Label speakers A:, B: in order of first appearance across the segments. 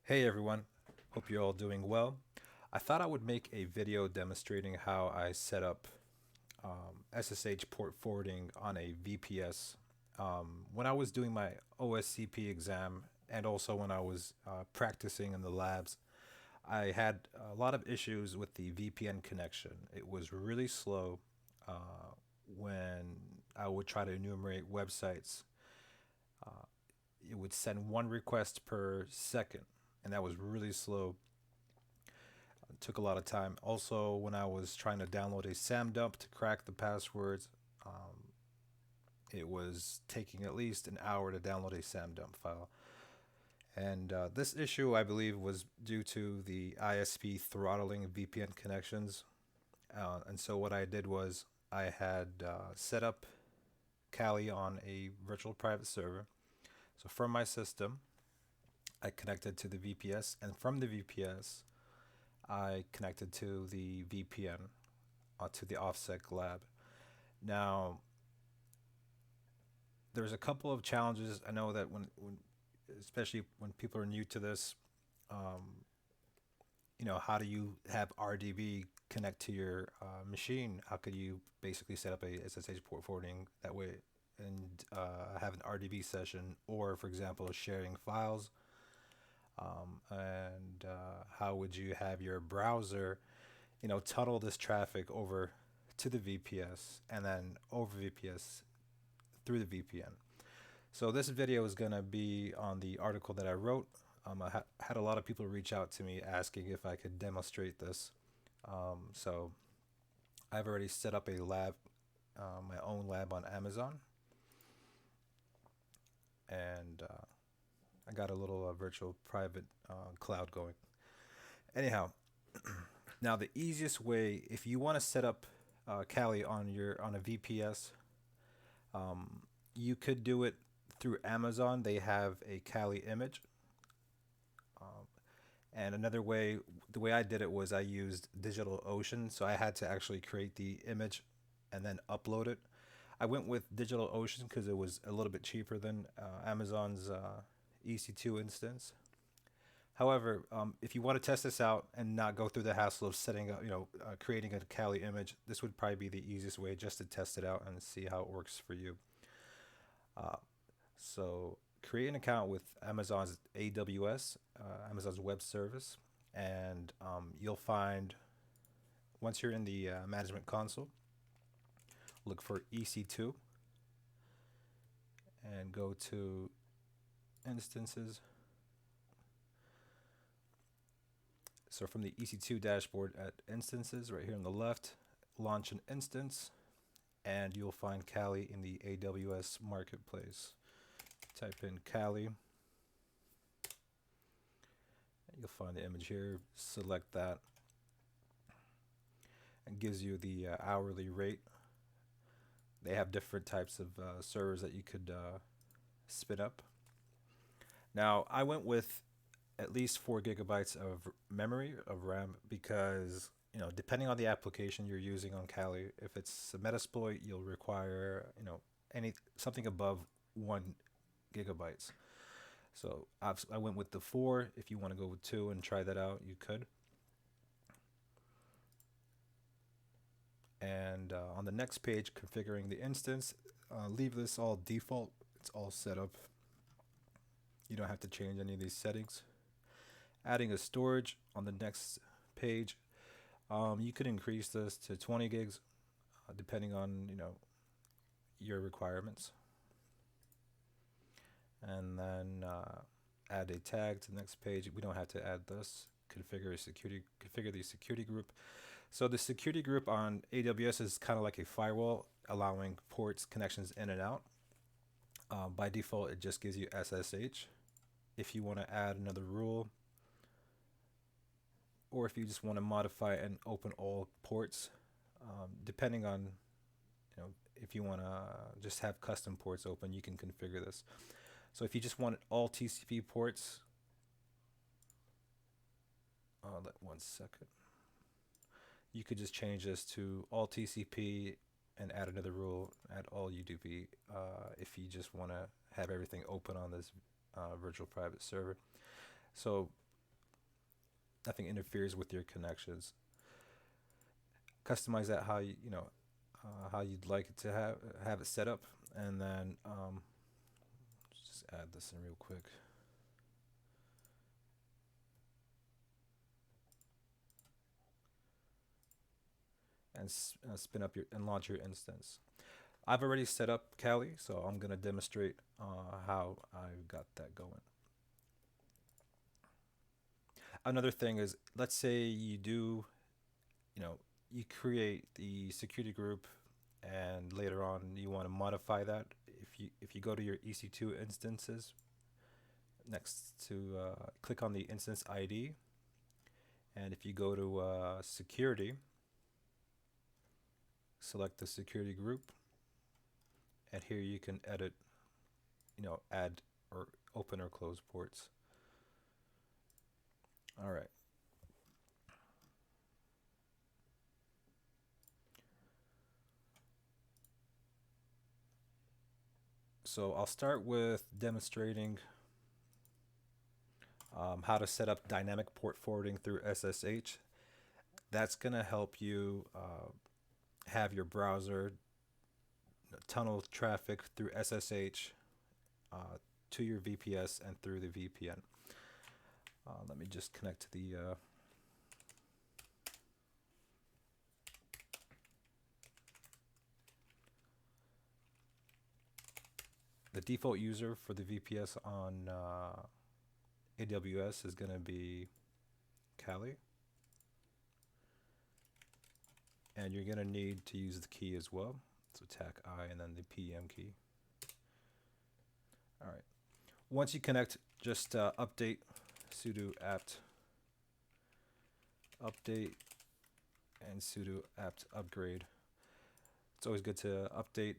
A: Hey everyone, hope you're all doing well. I thought I would make a video demonstrating how I set up SSH port forwarding on a VPS. When I was doing my OSCP exam and also when I was practicing in the labs, I had a lot of issues with the VPN connection. It was really slow when I would try to enumerate websites. Uh, it would send one request per second, and that was really slow. It took a lot of time. Also, when I was trying to download a SAM dump to crack the passwords, it was taking at least an hour to download a SAM dump file. And this issue, I believe, was due to the ISP throttling VPN connections. And so what I did was I had set up Kali on a virtual private server. So from my system, I connected to the VPS, and from the VPS, I connected to the VPN to the Offsec lab. Now, there's a couple of challenges. I know that when especially when people are new to this, um, how do you have RDB connect to your machine? How could you basically set up a SSH port forwarding that way and have an RDB session, or for example, sharing files? And how would you have your browser, tunnel this traffic over to the VPS and then over VPS through the VPN? So this video is going to be on the article that I wrote. I had a lot of people reach out to me asking if I could demonstrate this. So I've already set up a lab, my own lab on Amazon, and I got a little virtual private cloud going. Anyhow, now the easiest way, if you want to set up Kali on a VPS, um, you could do it through Amazon. They have a Kali image. Um, and another way, the way I did it was I used DigitalOcean. So I had to actually create the image and then upload it. I went with DigitalOcean because it was a little bit cheaper than Amazon's EC2 instance. However, if you want to test this out and not go through the hassle of setting up, creating a Kali image, this would probably be the easiest way just to test it out and see how it works for you. Uh, so create an account with Amazon's AWS, Amazon's Web Service, and you'll find once you're in the management console, look for EC2 and go to instances. So from the EC2 dashboard at instances, right here on the left, launch an instance, and you'll find Kali in the AWS marketplace. Type in Kali. You'll find the image here. Select that. And gives you the hourly rate. They have different types of servers that you could spin up. Now, I went with at least 4 GB of memory of RAM because depending on the application you're using on Kali, if it's a Metasploit, you'll require any something above 1 GB. So I went with the 4. If you want to go with 2 and try that out, you could. And on the next page, configuring the instance, leave this all default. It's all set up. You don't have to change any of these settings. Adding a storage on the next page, you could increase this to 20 gigs, depending on your requirements. And then add a tag to the next page. We don't have to add this. Configure the security group. So the security group on AWS is kind of like a firewall, allowing ports connections in and out. By default, it just gives you SSH. If you want to add another rule, or if you just want to modify and open all ports, depending on if you want to just have custom ports open, you can configure this. So if you just want all TCP ports, one second, you could just change this to all TCP and add another rule, add all UDP, if you just want to have everything open on this virtual private server. So nothing interferes with your connections. Customize that how how you'd like it to have it set up, and then just add this in real quick. And spin up your and launch your instance. I've already set up Kali, so I'm gonna demonstrate how I got that going. Another thing is, let's say you do, you create the security group, and later on you want to modify that. If you go to your EC2 instances, next to click on the instance ID, and if you go to security, select the security group, and here you can edit, add or open or close ports. All right. So I'll start with demonstrating how to set up dynamic port forwarding through SSH. That's going to help you have your browser tunnel traffic through SSH to your VPS and through the VPN. Let me just connect to the default user for the VPS on AWS is going to be Kali. And you're going to need to use the key as well. So TAC I and then the PM key. All right. Once you connect, just update sudo apt update and sudo apt upgrade. It's always good to update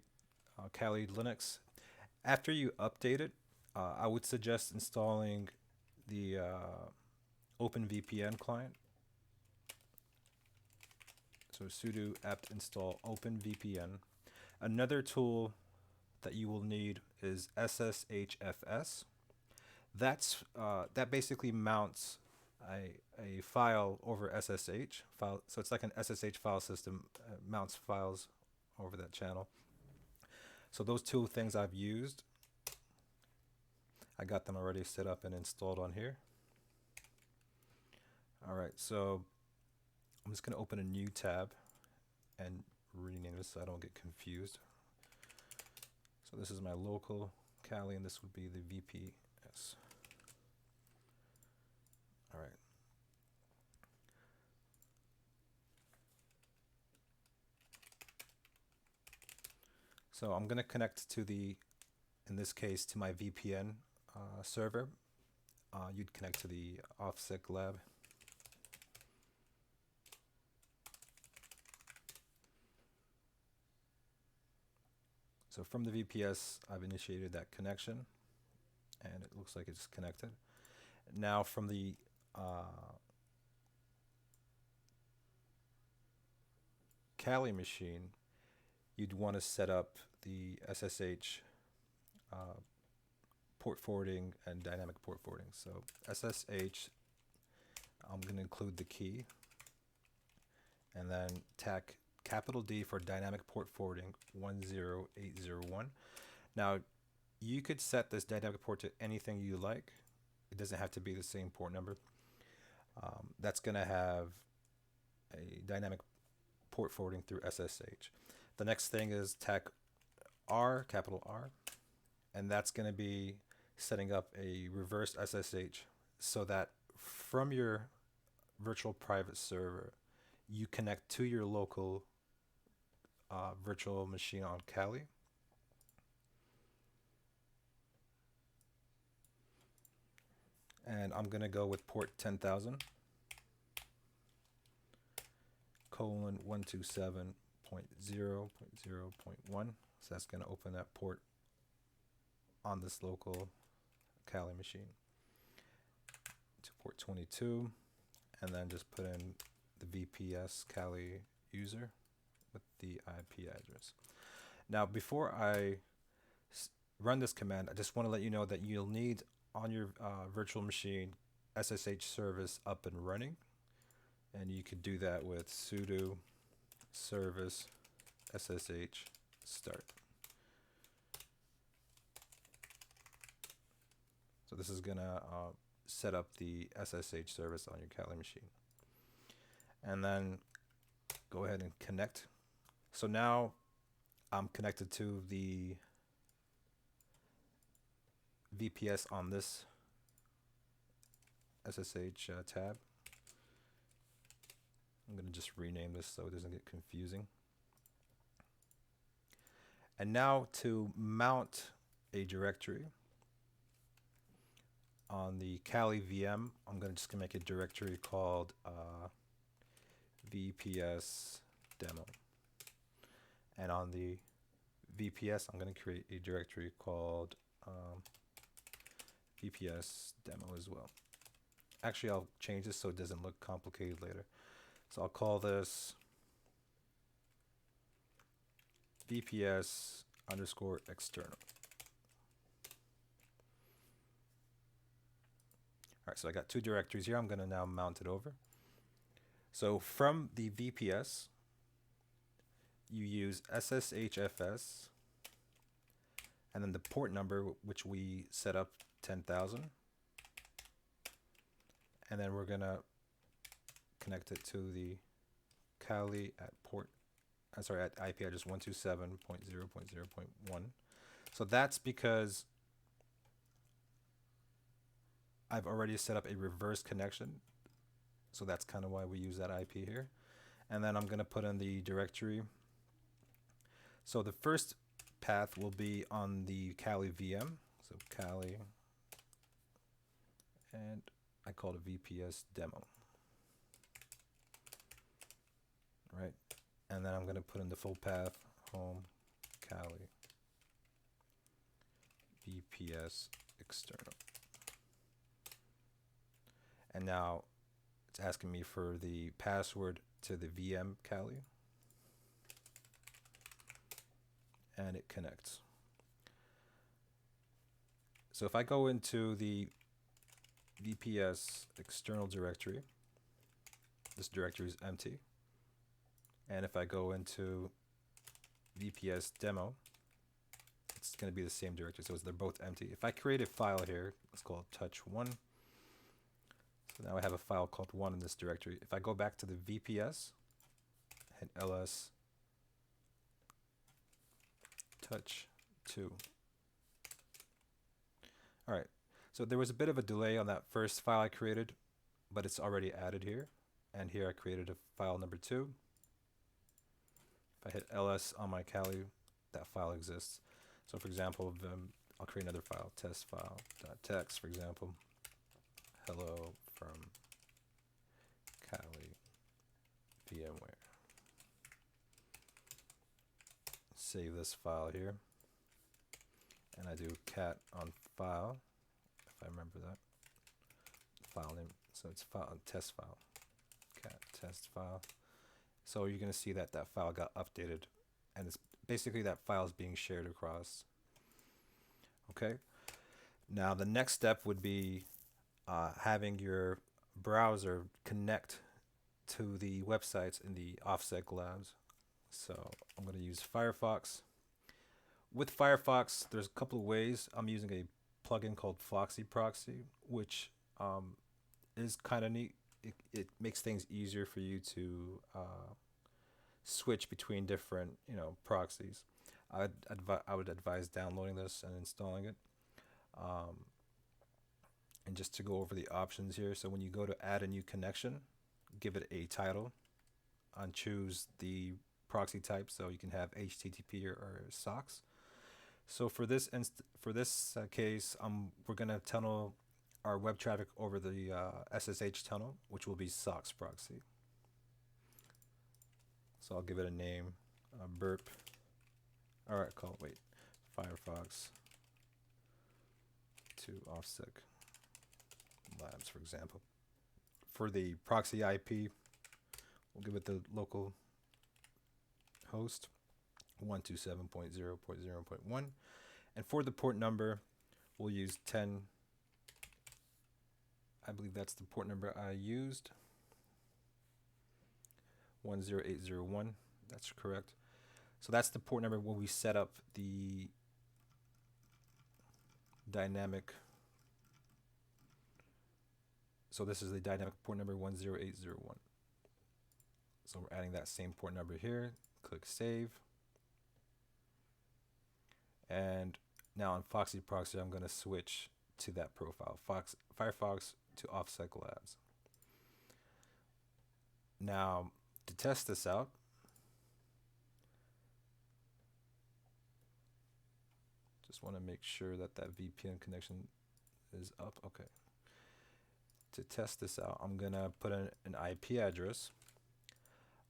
A: Kali Linux. After you update it, I would suggest installing the OpenVPN client. So sudo apt install OpenVPN. Another tool that you will need is SSHFS. That basically mounts a file over SSH file. So it's like an SSH file system, mounts files over that channel. So those two things I've used. I got them already set up and installed on here. All right, so I'm just going to open a new tab and rename this so I don't get confused. So this is my local Kali, and this would be the VPS. All right. So I'm going to connect to in this case, to my VPN server. You'd connect to the Offsec Lab. So from the VPS, I've initiated that connection, and it looks like it's connected. Now from the Kali machine, you'd want to set up the SSH port forwarding and dynamic port forwarding. So SSH, I'm going to include the key, and then TAC capital D for dynamic port forwarding 10801. Now, you could set this dynamic port to anything you like. It doesn't have to be the same port number. That's going to have a dynamic port forwarding through SSH. The next thing is TAC R, capital R, and that's going to be setting up a reverse SSH so that from your virtual private server, you connect to your local virtual machine on Kali. And I'm going to go with port 10,000 colon 127.0.0.1. So that's going to open that port on this local Kali machine to port 22, and then just put in the VPS Kali user with the IP address. Now, before I run this command, I just want to let you know that you'll need on your virtual machine SSH service up and running, and you could do that with sudo service SSH start. So this is gonna set up the SSH service on your Kali machine, and then go ahead and connect. So now I'm connected to the VPS on this SSH tab. I'm going to just rename this so it doesn't get confusing. And now to mount a directory on the Kali VM, I'm just going to make a directory called VPS demo. And on the VPS, I'm going to create a directory called VPS demo as well. Actually, I'll change this so it doesn't look complicated later. So I'll call this VPS underscore external. All right, so I got two directories here. I'm going to now mount it over. So from the VPS, you use SSHFS, and then the port number, which we set up 10,000. And then we're going to connect it to the Kali at at IP address 127.0.0.1. So that's because I've already set up a reverse connection. So that's kind of why we use that IP here. And then I'm going to put in the directory. So the first path will be on the Kali VM. So Kali, and I call it VPS demo. Right, and then I'm going to put in the full path, home, Kali, VPS external. And now it's asking me for the password to the VM Kali, and it connects. So if I go into the VPS external directory, this directory is empty. And if I go into VPS demo, it's going to be the same directory, so they're both empty. If I create a file here, let's call it touch1. So now I have a file called 1 in this directory. If I go back to the VPS, hit ls touch2. All right, so there was a bit of a delay on that first file I created, but it's already added here. And here I created a file number 2. If I hit ls on my Kali, that file exists. So for example, I'll create another file, test file.txt, for example, hello from Kali VMware. Save this file here, and I do cat on file, if I remember that file name. So it's file test file, cat test file. So you're going to see that that file got updated, and it's basically that file is being shared across. Okay. Now the next step would be having your browser connect to the websites in the Offsec Labs. So I'm going to use Firefox. With Firefox, there's a couple of ways. I'm using a plugin called Foxy Proxy, which is kind of neat. It makes things easier for you to switch between different, proxies. I would advise downloading this and installing it. And just to go over the options here, so when you go to add a new connection, give it a title and choose the proxy type, so you can have HTTP or SOCKS. So for this case, we're going to tunnel our web traffic over the SSH tunnel, which will be SOCKS proxy. So I'll give it a name, Burp. All right, Firefox to Offsec Labs, for example. For the proxy IP, we'll give it the local host 127.0.0.1, and for the port number, we'll use 10 I believe that's the port number I used. 10801. That's correct. So that's the port number when we set up the dynamic. So this is the dynamic port number 10801. So we're adding that same port number here. Click save. And now on Foxy Proxy, I'm going to switch to that profile, Firefox to Offsec Labs. Now, to test this out, just want to make sure that that VPN connection is up. Okay. To test this out, I'm going to put in an IP address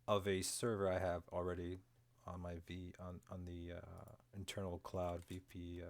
A: of a server I have already on my on the internal cloud VPN.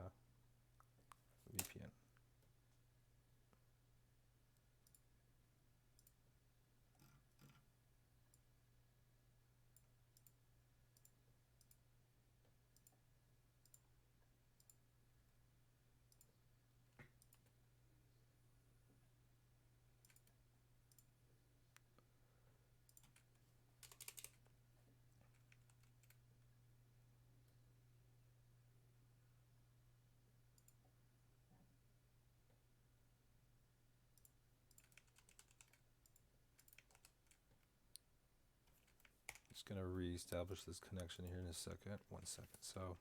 A: Just going to reestablish this connection here in a second. 1 second. So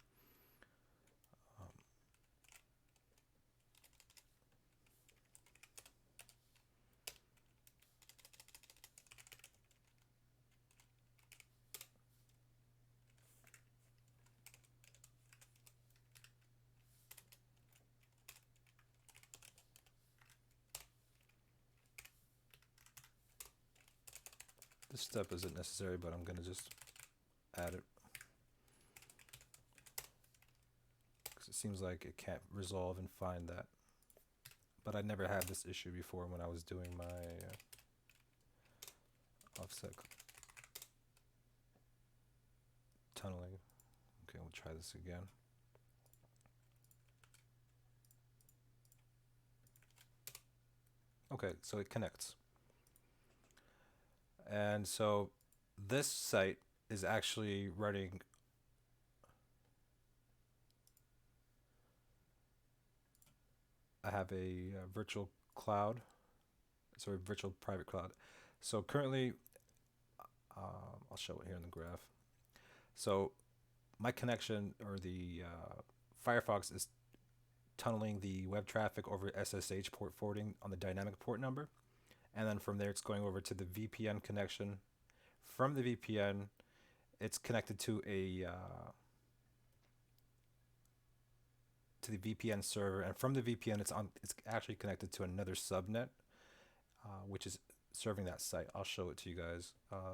A: this step isn't necessary, but I'm going to just add it because it seems like it can't resolve and find that. But I never had this issue before when I was doing my offset tunneling. Okay, we'll try this again. Okay, so it connects. And so this site is actually running I have a virtual cloud, sorry, virtual private cloud. So currently, I'll show it here in the graph. So my connection, or the Firefox, is tunneling the web traffic over SSH port forwarding on the dynamic port number. And then from there, it's going over to the VPN connection. From the VPN, it's connected to a to the VPN server, and from the VPN, it's actually connected to another subnet, which is serving that site. I'll show it to you guys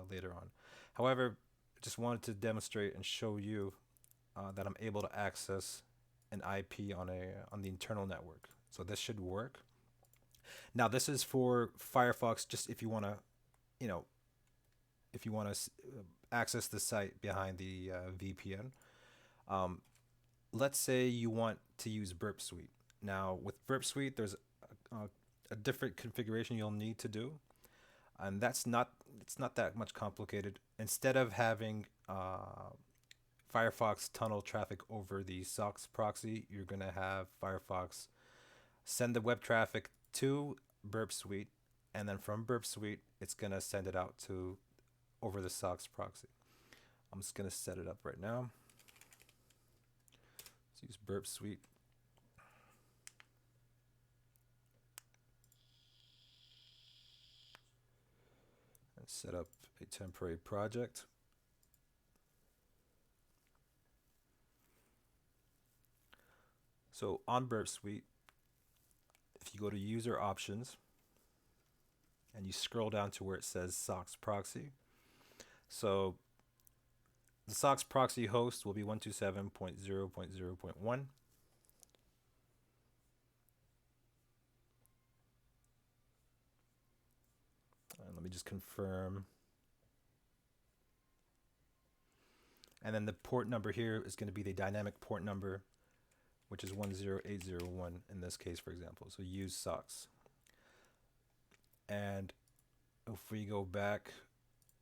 A: later on. However, just wanted to demonstrate and show you that I'm able to access an IP on the internal network. So this should work. Now this is for Firefox, just if you want to, if you want to access the site behind the VPN. Let's say you want to use Burp Suite. Now with Burp Suite, there's a different configuration you'll need to do, and it's not that much complicated. Instead of having Firefox tunnel traffic over the SOCKS proxy, you're going to have Firefox send the web traffic to Burp Suite, and then from Burp Suite, it's going to send it out to over the SOCKS proxy. I'm just going to set it up right now. Let's use Burp Suite. And set up a temporary project. So on Burp Suite, if you go to User Options and you scroll down to where it says SOCKS Proxy, so the SOCKS proxy host will be 127.0.0.1. And let me just confirm. And then the port number here is going to be the dynamic port number, which is 10801 in this case, for example. So use SOCKS. And if we go back,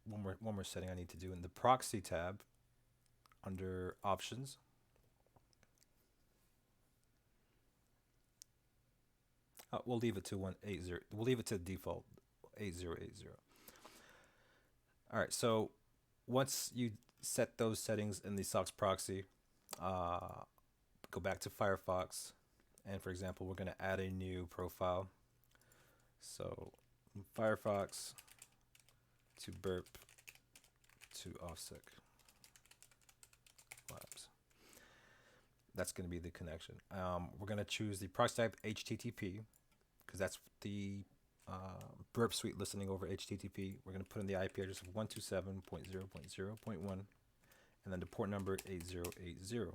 A: one more setting I need to do in the proxy tab under options. We'll leave it to 180. We'll leave it to default 8080. All right, so once you set those settings in the SOCKS proxy, go back to Firefox, and for example, we're going to add a new profile. So Firefox to Burp to Offsec Labs. That's going to be the connection. We're going to choose the proxy type HTTP because that's the Burp suite listening over HTTP. We're going to put in the IP address of 127.0.0.1 and then the port number 8080,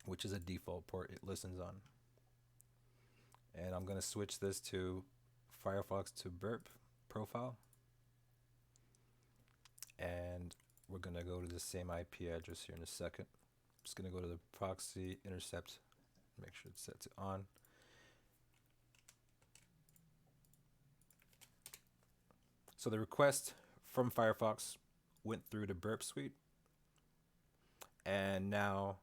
A: which is a default port it listens on. And I'm going to switch this to Firefox to Burp profile. And we're going to go to the same IP address here in a second. I'm just going to go to the proxy intercept, make sure it's set to on. So the request from Firefox went through the Burp suite. And now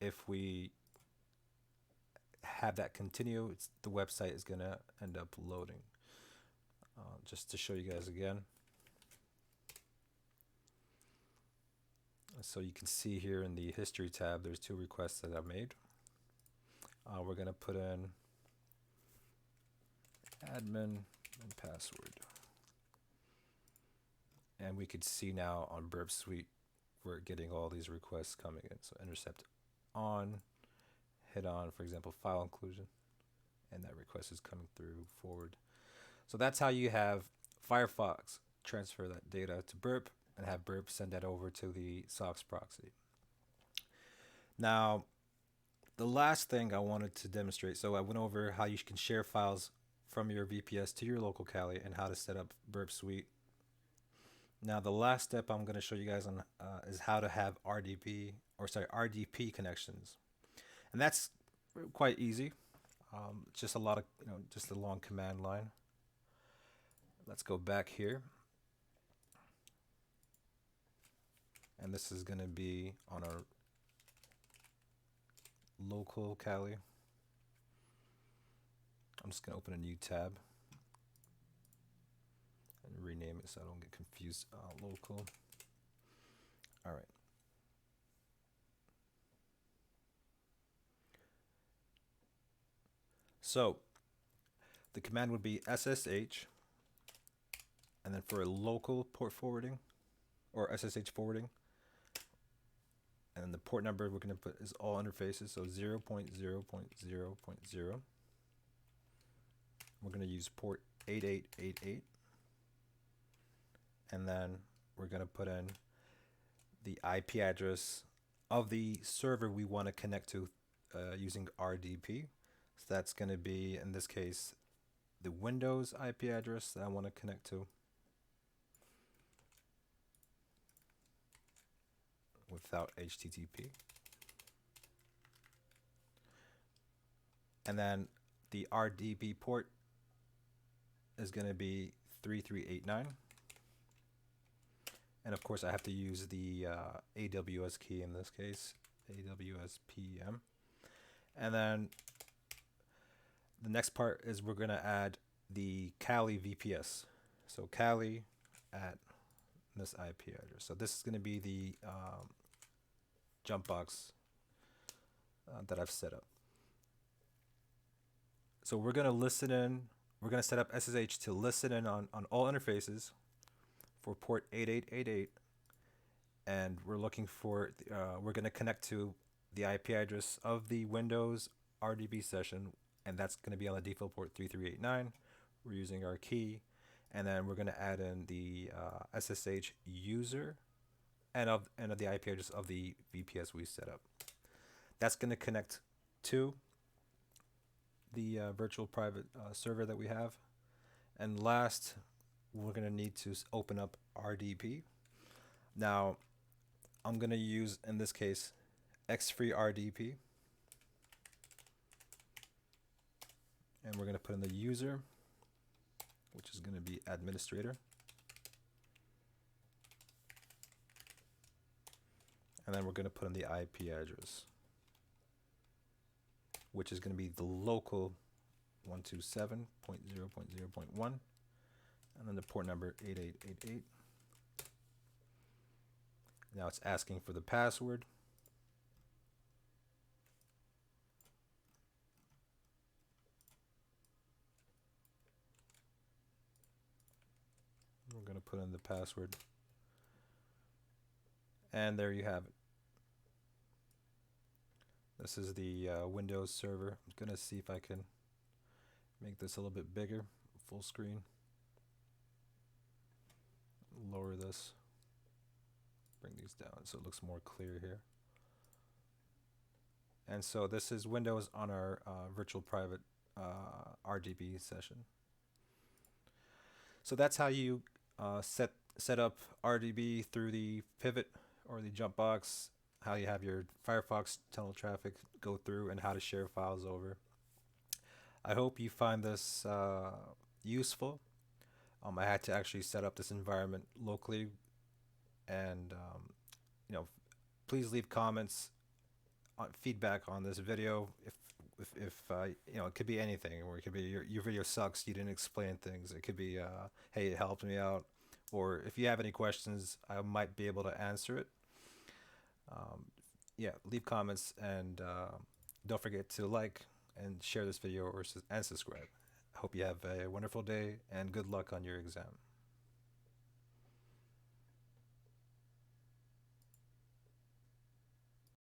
A: if we have that continue, the website is going to end up loading. Just to show you guys again. So you can see here in the history tab, there's 2 requests that I've made. We're going to put in admin and password. And we could see now on Burp Suite, we're getting all these requests coming in. So intercept on, hit on, for example, file inclusion, and that request is coming through forward. So that's how you have Firefox transfer that data to Burp and have Burp send that over to the SOCKS proxy. Now, the last thing I wanted to demonstrate, so I went over how you can share files from your VPS to your local Kali and how to set up Burp Suite. Now, the last step I'm going to show you guys on is how to have RDP connections, and that's quite easy. Just a lot of just a long command line. Let's go back here, and this is going to be on our local Kali. I'm just going to open a new tab and rename it so I don't get confused. Local. All right. So the command would be SSH, and then for a local port forwarding or SSH forwarding, and then the port number we're going to put is all interfaces, so 0.0.0.0. We're going to use port 8888. And then we're going to put in the IP address of the server we want to connect to using RDP. So that's going to be, in this case, the Windows IP address that I want to connect to without HTTP. And then the RDP port is going to be 3389. And of course, I have to use the AWS key in this case, AWS PM. And then the next part is we're going to add the Kali VPS. So Kali at this IP address. So this is going to be the jump box that I've set up. So we're going to listen in. We're going to set up SSH to listen in on all interfaces for port 8888, and we're looking for we're going to connect to the IP address of the Windows RDP session, and that's going to be on the default port 3389. We're using our key, and then we're going to add in the SSH user and of the IP address of the VPS we set up. That's going to connect to the virtual private server that we have. And last, we're going to need to open up RDP. Now, I'm going to use, in this case, X-Free RDP. And we're going to put in the user. which is going to be administrator. And then we're going to put in the IP address, which is going to be the local 127.0.0.1, and then the port number 8888. Now it's asking for the password. We're going to put in the password. And there you have it. This is the Windows server. I'm going to see if I can make this a little bit bigger, full screen. Lower this. Bring these down so it looks more clear here. And so this is Windows on our virtual private RDB session. So that's how you set up RDB through the pivot or the jump box, how you have your Firefox tunnel traffic go through, and how to share files over. I hope you find this useful. I had to actually set up this environment locally, and please leave comments, feedback on this video. If it could be anything, or it could be your video sucks, you didn't explain things. It could be hey, it helped me out, or if you have any questions, I might be able to answer it. Yeah, leave comments, and don't forget to like and share this video and subscribe. I hope you have a wonderful day and good luck on your exam.